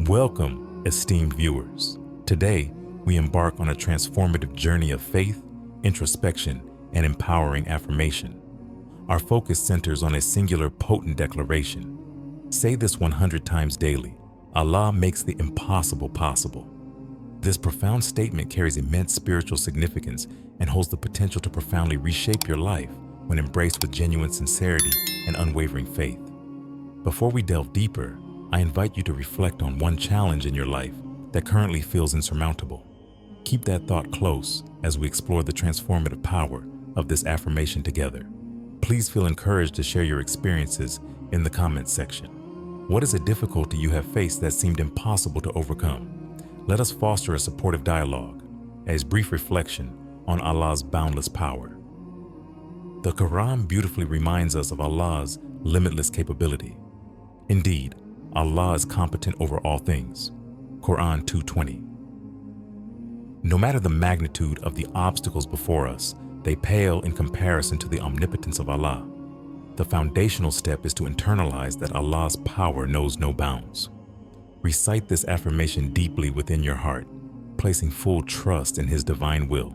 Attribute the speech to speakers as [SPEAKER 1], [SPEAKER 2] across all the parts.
[SPEAKER 1] Welcome, esteemed viewers. Today, we embark on a transformative journey of faith, introspection, and empowering affirmation. Our focus centers on a singular potent declaration. Say this 100 times daily. Allah makes the impossible possible. This profound statement carries immense spiritual significance and holds the potential to profoundly reshape your life when embraced with genuine sincerity and unwavering faith. Before we delve deeper, I invite you to reflect on one challenge in your life that currently feels insurmountable. Keep that thought close as we explore the transformative power of this affirmation together. Please feel encouraged to share your experiences in the comments section. What is a difficulty you have faced that seemed impossible to overcome? Let us foster a supportive dialogue, as brief reflection on Allah's boundless power. The Quran beautifully reminds us of Allah's limitless capability. Indeed, Allah is competent over all things. Quran 2:20. No matter the magnitude of the obstacles before us, they pale in comparison to the omnipotence of Allah. The foundational step is to internalize that Allah's power knows no bounds. Recite this affirmation deeply within your heart, placing full trust in His divine will.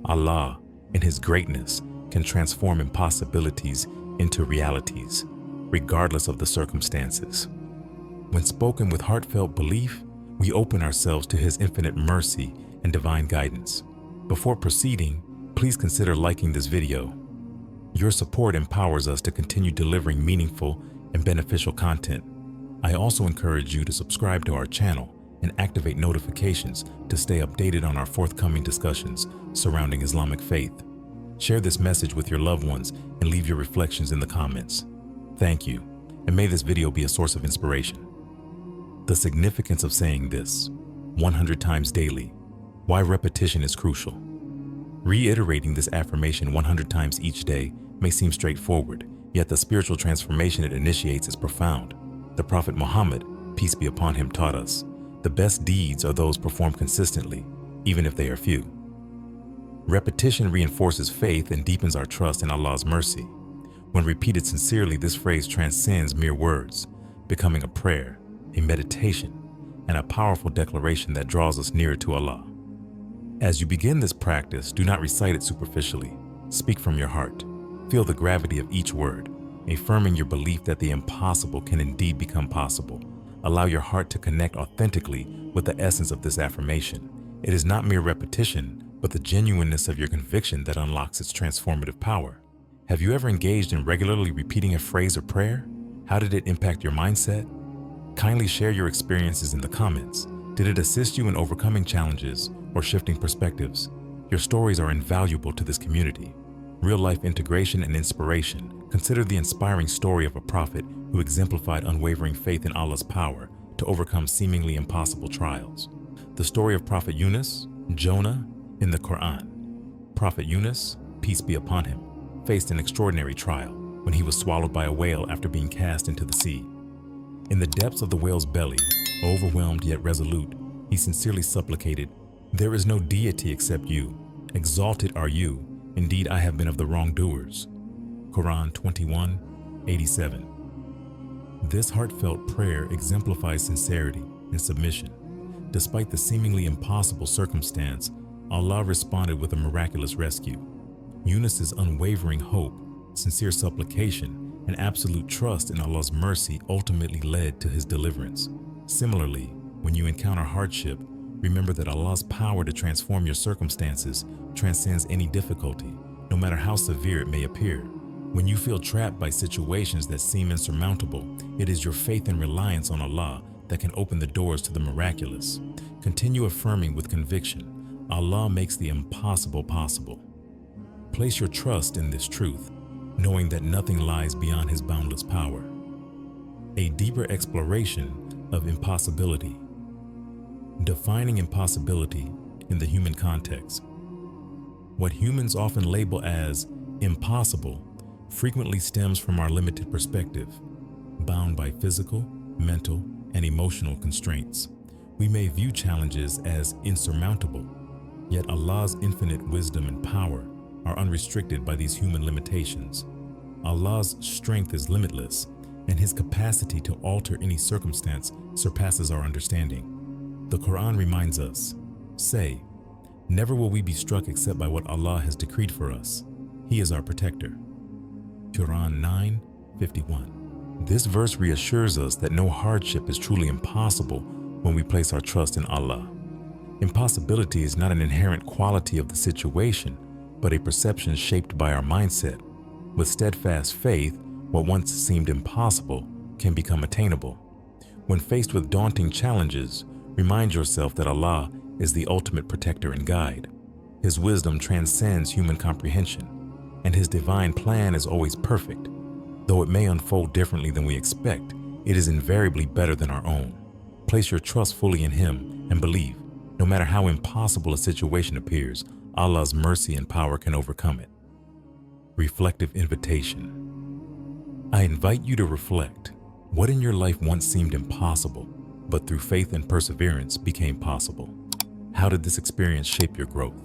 [SPEAKER 1] Allah, in His greatness, can transform impossibilities into realities, regardless of the circumstances. When spoken with heartfelt belief, we open ourselves to His infinite mercy and divine guidance. Before proceeding, please consider liking this video. Your support empowers us to continue delivering meaningful and beneficial content. I also encourage you to subscribe to our channel and activate notifications to stay updated on our forthcoming discussions surrounding Islamic faith. Share this message with your loved ones and leave your reflections in the comments. Thank you, and may this video be a source of inspiration. The significance of saying this 100 times daily. Why repetition is crucial. Reiterating this affirmation 100 times each day may seem straightforward, yet the spiritual transformation it initiates is profound. The Prophet Muhammad, peace be upon him, taught us, the best deeds are those performed consistently, even if they are few. Repetition reinforces faith and deepens our trust in Allah's mercy. When repeated sincerely, this phrase transcends mere words, becoming a prayer, a meditation, and a powerful declaration that draws us nearer to Allah. As you begin this practice, do not recite it superficially. Speak from your heart. Feel the gravity of each word, affirming your belief that the impossible can indeed become possible. Allow your heart to connect authentically with the essence of this affirmation. It is not mere repetition, but the genuineness of your conviction that unlocks its transformative power. Have you ever engaged in regularly repeating a phrase or prayer? How did it impact your mindset? Kindly share your experiences in the comments. Did it assist you in overcoming challenges or shifting perspectives? Your stories are invaluable to this community. Real-life integration and inspiration. Consider the inspiring story of a prophet who exemplified unwavering faith in Allah's power to overcome seemingly impossible trials. The story of Prophet Yunus, Jonah, in the Quran. Prophet Yunus, peace be upon him, faced an extraordinary trial when he was swallowed by a whale after being cast into the sea. In the depths of the whale's belly, overwhelmed yet resolute, he sincerely supplicated, "There is no deity except you. Exalted are you. Indeed, I have been of the wrongdoers." Quran 21:87. This heartfelt prayer exemplifies sincerity and submission. Despite the seemingly impossible circumstance, Allah responded with a miraculous rescue. Yunus's unwavering hope, sincere supplication, and absolute trust in Allah's mercy ultimately led to his deliverance. Similarly, when you encounter hardship, remember that Allah's power to transform your circumstances transcends any difficulty, no matter how severe it may appear. When you feel trapped by situations that seem insurmountable, it is your faith and reliance on Allah that can open the doors to the miraculous. Continue affirming with conviction, Allah makes the impossible possible. Place your trust in this truth, knowing that nothing lies beyond His boundless power. A deeper exploration of impossibility. Defining impossibility in the human context. What humans often label as impossible frequently stems from our limited perspective, bound by physical, mental, and emotional constraints. We may view challenges as insurmountable, yet Allah's infinite wisdom and power are unrestricted by these human limitations. Allah's strength is limitless, and His capacity to alter any circumstance surpasses our understanding. The Quran reminds us, "Say, never will we be struck except by what Allah has decreed for us. He is our protector." Quran 9:51. This verse reassures us that no hardship is truly impossible when we place our trust in Allah. Impossibility is not an inherent quality of the situation, but a perception shaped by our mindset. With steadfast faith, what once seemed impossible can become attainable. When faced with daunting challenges, remind yourself that Allah is the ultimate protector and guide. His wisdom transcends human comprehension, and His divine plan is always perfect. Though it may unfold differently than we expect, it is invariably better than our own. Place your trust fully in Him and believe, no matter how impossible a situation appears, Allah's mercy and power can overcome it. Reflective invitation. I invite you to reflect. What in your life once seemed impossible, but through faith and perseverance became possible? How did this experience shape your growth?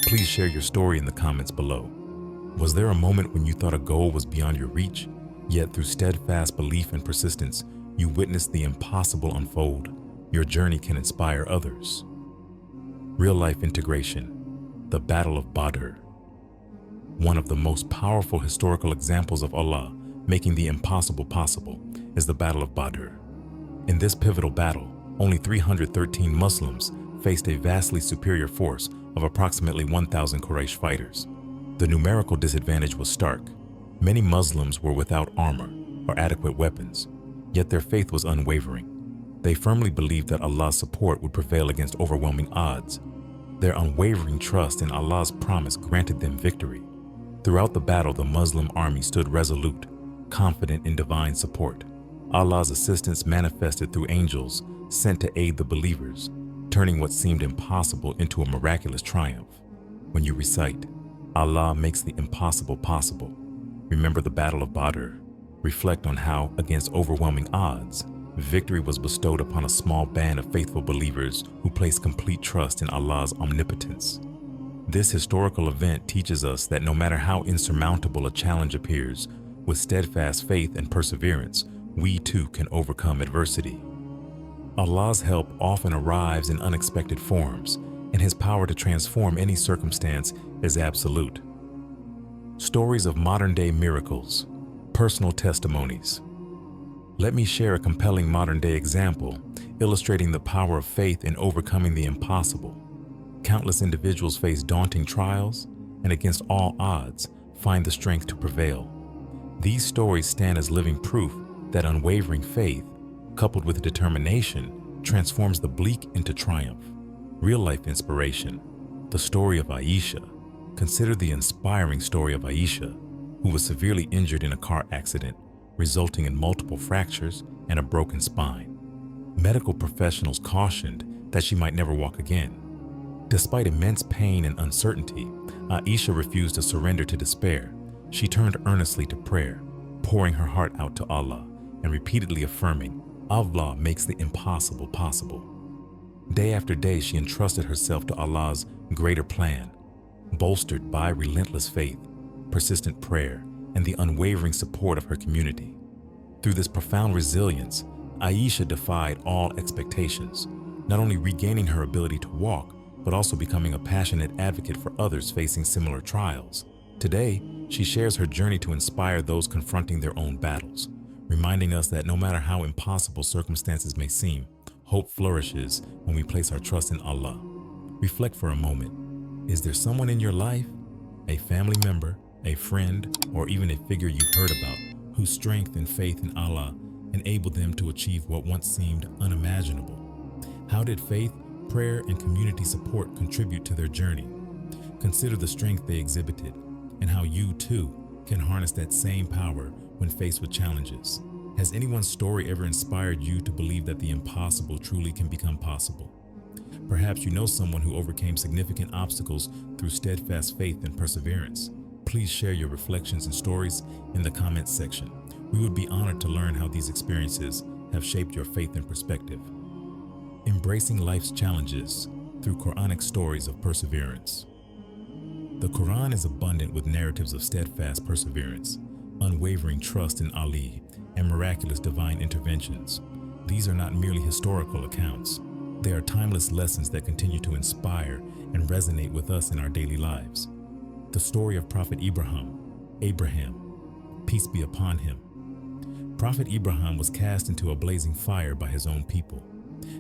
[SPEAKER 1] Please share your story in the comments below. Was there a moment when you thought a goal was beyond your reach, yet through steadfast belief and persistence, you witnessed the impossible unfold? Your journey can inspire others. Real-life integration. The Battle of Badr. One of the most powerful historical examples of Allah making the impossible possible is the Battle of Badr. In this pivotal battle, only 313 Muslims faced a vastly superior force of approximately 1,000 Quraysh fighters. The numerical disadvantage was stark. Many Muslims were without armor or adequate weapons, yet their faith was unwavering. They firmly believed that Allah's support would prevail against overwhelming odds. Their unwavering trust in Allah's promise granted them victory. Throughout the battle, the Muslim army stood resolute, confident in divine support. Allah's assistance manifested through angels sent to aid the believers, turning what seemed impossible into a miraculous triumph. When you recite, Allah makes the impossible possible, remember the Battle of Badr. Reflect on how, against overwhelming odds, victory was bestowed upon a small band of faithful believers who placed complete trust in Allah's omnipotence. This historical event teaches us that no matter how insurmountable a challenge appears, with steadfast faith and perseverance, we too can overcome adversity. Allah's help often arrives in unexpected forms, and His power to transform any circumstance is absolute. Stories of modern-day miracles. Personal testimonies. Let me share a compelling modern-day example illustrating the power of faith in overcoming the impossible. Countless individuals face daunting trials and, against all odds, find the strength to prevail. These stories stand as living proof that unwavering faith, coupled with determination, transforms the bleak into triumph. Real-life inspiration. The story of Aisha. Consider the inspiring story of Aisha, who was severely injured in a car accident, resulting in multiple fractures and a broken spine. Medical professionals cautioned that she might never walk again. Despite immense pain and uncertainty, Aisha refused to surrender to despair. She turned earnestly to prayer, pouring her heart out to Allah and repeatedly affirming, "Allah makes the impossible possible." Day after day, she entrusted herself to Allah's greater plan, bolstered by relentless faith, persistent prayer, and the unwavering support of her community. Through this profound resilience, Aisha defied all expectations, not only regaining her ability to walk, but also becoming a passionate advocate for others facing similar trials. Today, she shares her journey to inspire those confronting their own battles, reminding us that no matter how impossible circumstances may seem, hope flourishes when we place our trust in Allah. Reflect for a moment. Is there someone in your life, a family member, a friend, or even a figure you've heard about, whose strength and faith in Allah enabled them to achieve what once seemed unimaginable? How did faith, prayer, and community support contribute to their journey? Consider the strength they exhibited and how you too can harness that same power when faced with challenges. Has anyone's story ever inspired you to believe that the impossible truly can become possible? Perhaps you know someone who overcame significant obstacles through steadfast faith and perseverance. Please share your reflections and stories in the comments section. We would be honored to learn how these experiences have shaped your faith and perspective. Embracing life's challenges through Quranic stories of perseverance. The Quran is abundant with narratives of steadfast perseverance, unwavering trust in Ali, and miraculous divine interventions. These are not merely historical accounts. They are timeless lessons that continue to inspire and resonate with us in our daily lives. The story of Prophet Abraham, peace be upon him. Prophet Abraham was cast into a blazing fire by his own people.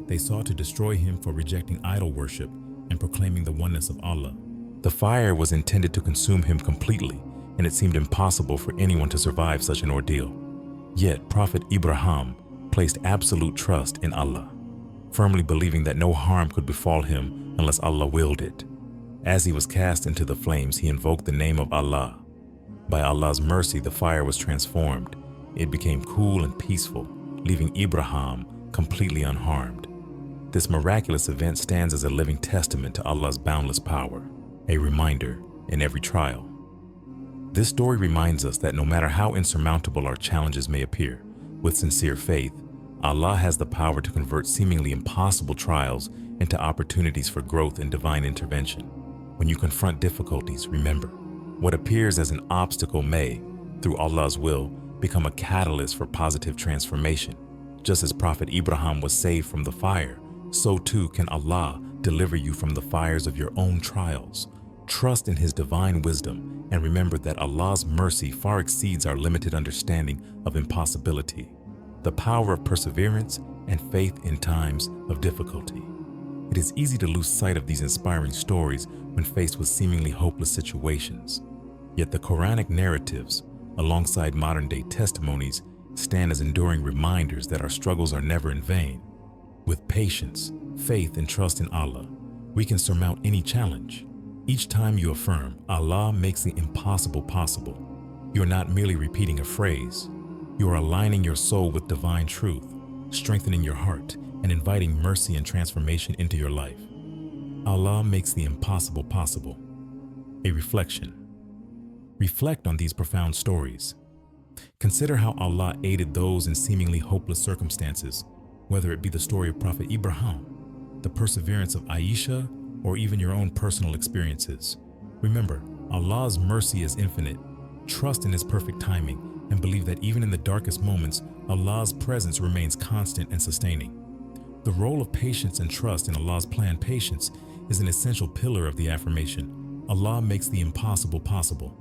[SPEAKER 1] They sought to destroy him for rejecting idol worship and proclaiming the oneness of Allah. The fire was intended to consume him completely, and it seemed impossible for anyone to survive such an ordeal. Yet Prophet Abraham placed absolute trust in Allah, firmly believing that no harm could befall him unless Allah willed it. As he was cast into the flames, he invoked the name of Allah. By Allah's mercy, the fire was transformed. It became cool and peaceful, leaving Abraham completely unharmed. This miraculous event stands as a living testament to Allah's boundless power, a reminder in every trial. This story reminds us that no matter how insurmountable our challenges may appear, with sincere faith, Allah has the power to convert seemingly impossible trials into opportunities for growth and divine intervention. When you confront difficulties, remember, what appears as an obstacle may, through Allah's will, become a catalyst for positive transformation. Just as Prophet Abraham was saved from the fire, so too can Allah deliver you from the fires of your own trials. Trust in His divine wisdom and remember that Allah's mercy far exceeds our limited understanding of impossibility. The power of perseverance and faith in times of difficulty. It is easy to lose sight of these inspiring stories when faced with seemingly hopeless situations. Yet the Quranic narratives, alongside modern-day testimonies, stand as enduring reminders that our struggles are never in vain. With patience, faith, and trust in Allah, we can surmount any challenge. Each time you affirm, Allah makes the impossible possible, you are not merely repeating a phrase. You are aligning your soul with divine truth, strengthening your heart, and inviting mercy and transformation into your life. Allah makes the impossible possible. A reflection. Reflect on these profound stories. Consider how Allah aided those in seemingly hopeless circumstances, whether it be the story of Prophet Abraham, the perseverance of Aisha, or even your own personal experiences. Remember, Allah's mercy is infinite. Trust in His perfect timing and believe that even in the darkest moments, Allah's presence remains constant and sustaining. The role of patience and trust in Allah's plan. Patience is an essential pillar of the affirmation, Allah makes the impossible possible.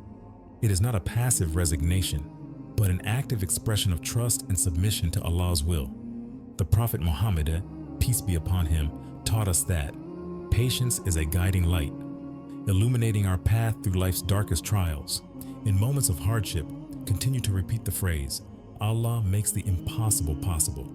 [SPEAKER 1] It is not a passive resignation, but an active expression of trust and submission to Allah's will. The Prophet Muhammad, peace be upon him, taught us that patience is a guiding light, illuminating our path through life's darkest trials. In moments of hardship, continue to repeat the phrase, Allah makes the impossible possible.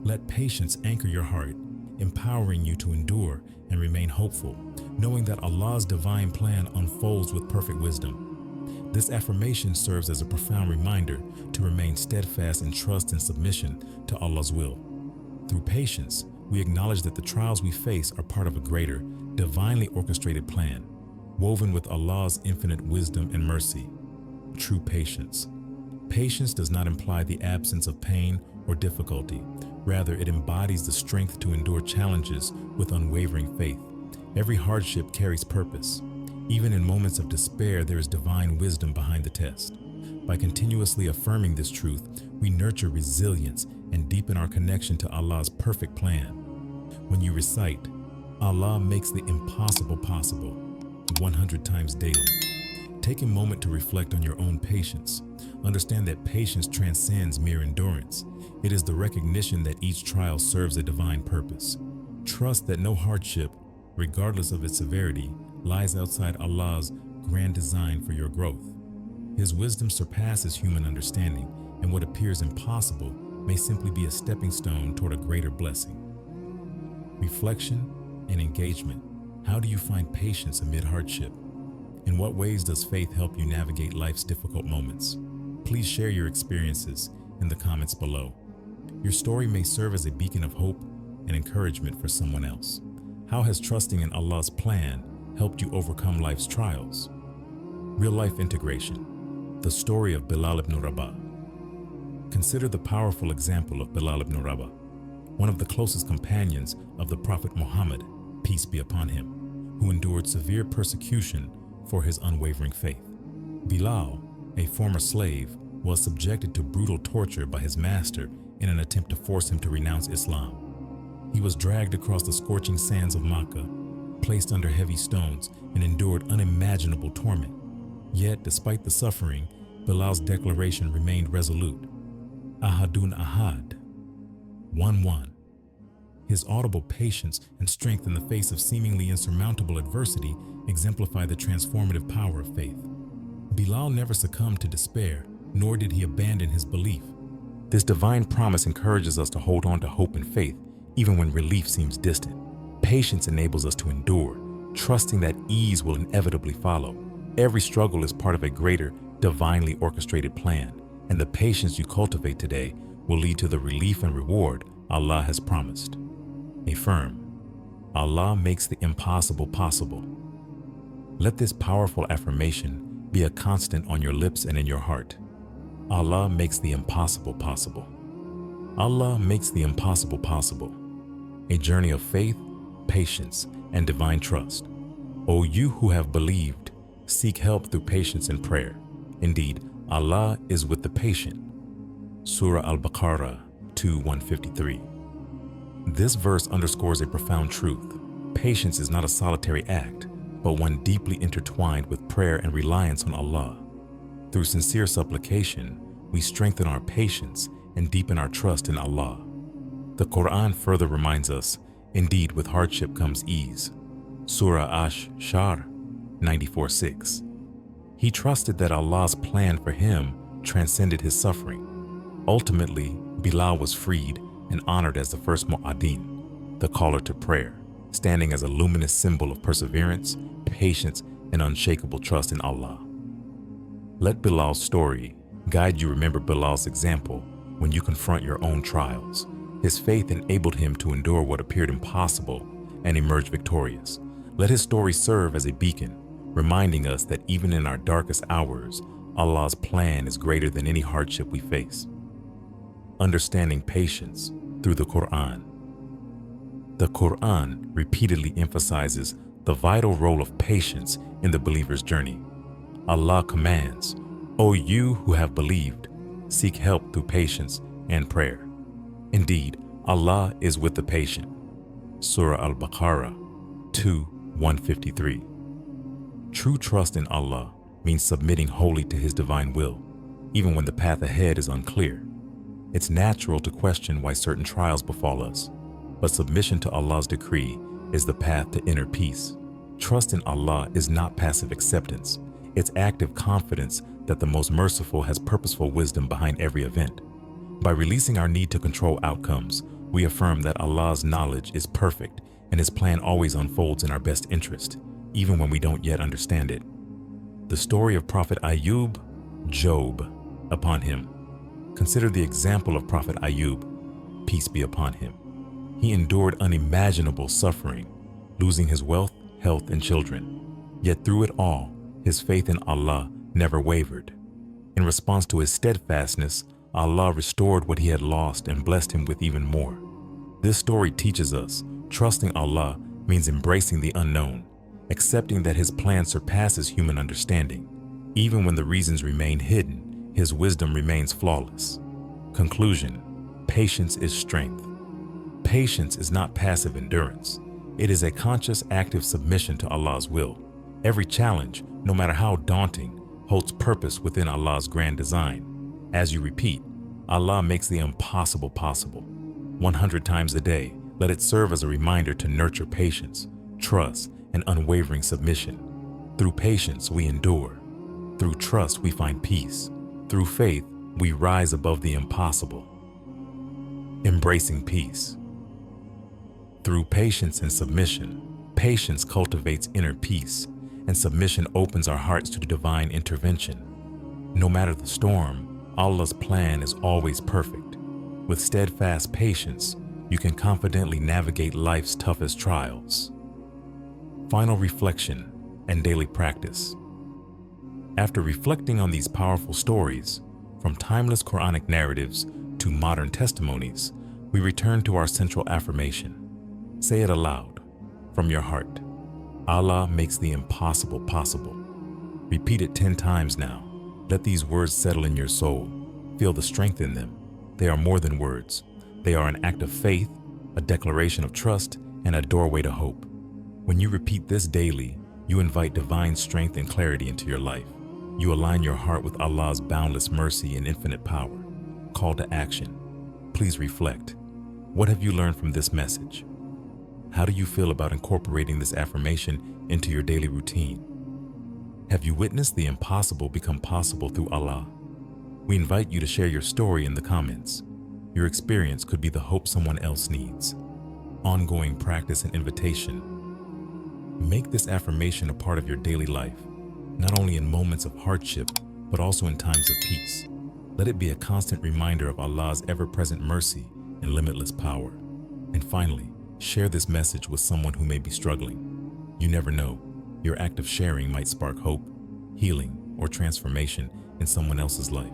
[SPEAKER 1] Let patience anchor your heart, empowering you to endure and remain hopeful, knowing that Allah's divine plan unfolds with perfect wisdom. This affirmation serves as a profound reminder to remain steadfast in trust and submission to Allah's will. Through patience, we acknowledge that the trials we face are part of a greater, divinely orchestrated plan, woven with Allah's infinite wisdom and mercy. True patience. Patience does not imply the absence of pain or difficulty. Rather, it embodies the strength to endure challenges with unwavering faith. Every hardship carries purpose. Even in moments of despair, there is divine wisdom behind the test. By continuously affirming this truth, we nurture resilience and deepen our connection to Allah's perfect plan. When you recite, Allah makes the impossible possible 100 times daily, take a moment to reflect on your own patience. Understand that patience transcends mere endurance. It is the recognition that each trial serves a divine purpose. Trust that no hardship, regardless of its severity, lies outside Allah's grand design for your growth. His wisdom surpasses human understanding, and what appears impossible may simply be a stepping stone toward a greater blessing. Reflection and engagement. How do you find patience amid hardship? In what ways does faith help you navigate life's difficult moments? Please share your experiences in the comments below. Your story may serve as a beacon of hope and encouragement for someone else. How has trusting in Allah's plan helped you overcome life's trials? Real-life integration. The story of Bilal ibn Rabah. Consider the powerful example of Bilal ibn Rabah, one of the closest companions of the Prophet Muhammad, peace be upon him, who endured severe persecution for his unwavering faith. Bilal, a former slave, was subjected to brutal torture by his master in an attempt to force him to renounce Islam. He was dragged across the scorching sands of Makkah, placed under heavy stones, and endured unimaginable torment. Yet, despite the suffering, Bilal's declaration remained resolute. Ahadun Ahad, 1-1. His audible patience and strength in the face of seemingly insurmountable adversity exemplify the transformative power of faith. Bilal never succumbed to despair, nor did he abandon his belief. This divine promise encourages us to hold on to hope and faith, even when relief seems distant. Patience enables us to endure, trusting that ease will inevitably follow. Every struggle is part of a greater, divinely orchestrated plan, and the patience you cultivate today will lead to the relief and reward Allah has promised. Affirm, Allah makes the impossible possible. Let this powerful affirmation be a constant on your lips and in your heart. Allah makes the impossible possible. Allah makes the impossible possible. A journey of faith, patience, and divine trust. O you who have believed, seek help through patience and prayer. Indeed, Allah is with the patient. Surah Al-Baqarah 2:153. This verse underscores a profound truth. Patience is not a solitary act, but one deeply intertwined with prayer and reliance on Allah. Through sincere supplication, we strengthen our patience and deepen our trust in Allah. The Quran further reminds us, indeed with hardship comes ease. Surah Ash-Shar 94:6. He trusted that Allah's plan for him transcended his suffering. Ultimately, Bilal was freed and honored as the first Mu'adhin, the caller to prayer, standing as a luminous symbol of perseverance, patience, and unshakable trust in Allah. Let Bilal's story guide you. Remember Bilal's example when you confront your own trials. His faith enabled him to endure what appeared impossible and emerge victorious. Let his story serve as a beacon, reminding us that even in our darkest hours, Allah's plan is greater than any hardship we face. Understanding patience through the Quran. The Quran repeatedly emphasizes the vital role of patience in the believer's journey. Allah commands, O you who have believed, seek help through patience and prayer. Indeed, Allah is with the patient. Surah Al-Baqarah 2:153. True trust in Allah means submitting wholly to His divine will, even when the path ahead is unclear. It's natural to question why certain trials befall us, but submission to Allah's decree is the path to inner peace. Trust in Allah is not passive acceptance. It's active confidence that the most merciful has purposeful wisdom behind every event. By releasing our need to control outcomes, we affirm that Allah's knowledge is perfect and His plan always unfolds in our best interest, even when we don't yet understand it. The story of Prophet Ayub, Job, upon him. Consider the example of Prophet Ayub, peace be upon him. He endured unimaginable suffering, losing his wealth, health, and children. Yet through it all, his faith in Allah never wavered. In response to his steadfastness, Allah restored what he had lost and blessed him with even more. This story teaches us, trusting Allah means embracing the unknown, accepting that His plan surpasses human understanding. Even when the reasons remain hidden, His wisdom remains flawless. Conclusion: patience is strength. Patience is not passive endurance. It is a conscious, active submission to Allah's will. Every challenge, no matter how daunting, holds purpose within Allah's grand design. As you repeat, Allah makes the impossible possible. 100 times a day, let it serve as a reminder to nurture patience, trust, and unwavering submission. Through patience, we endure. Through trust, we find peace. Through faith, we rise above the impossible. Embracing peace. Through patience and submission, patience cultivates inner peace, and submission opens our hearts to divine intervention. No matter the storm, Allah's plan is always perfect. With steadfast patience, you can confidently navigate life's toughest trials. Final reflection and daily practice. After reflecting on these powerful stories, from timeless Quranic narratives to modern testimonies, we return to our central affirmation. Say it aloud, from your heart. Allah makes the impossible possible. Repeat it 10 times now. Let these words settle in your soul. Feel the strength in them. They are more than words. They are an act of faith, a declaration of trust, and a doorway to hope. When you repeat this daily, you invite divine strength and clarity into your life. You align your heart with Allah's boundless mercy and infinite power. Call to action. Please reflect. What have you learned from this message? How do you feel about incorporating this affirmation into your daily routine? Have you witnessed the impossible become possible through Allah? We invite you to share your story in the comments. Your experience could be the hope someone else needs. Ongoing practice and invitation. Make this affirmation a part of your daily life, not only in moments of hardship, but also in times of peace. Let it be a constant reminder of Allah's ever-present mercy and limitless power. And finally, share this message with someone who may be struggling. You never know, your act of sharing might spark hope, healing, or transformation in someone else's life.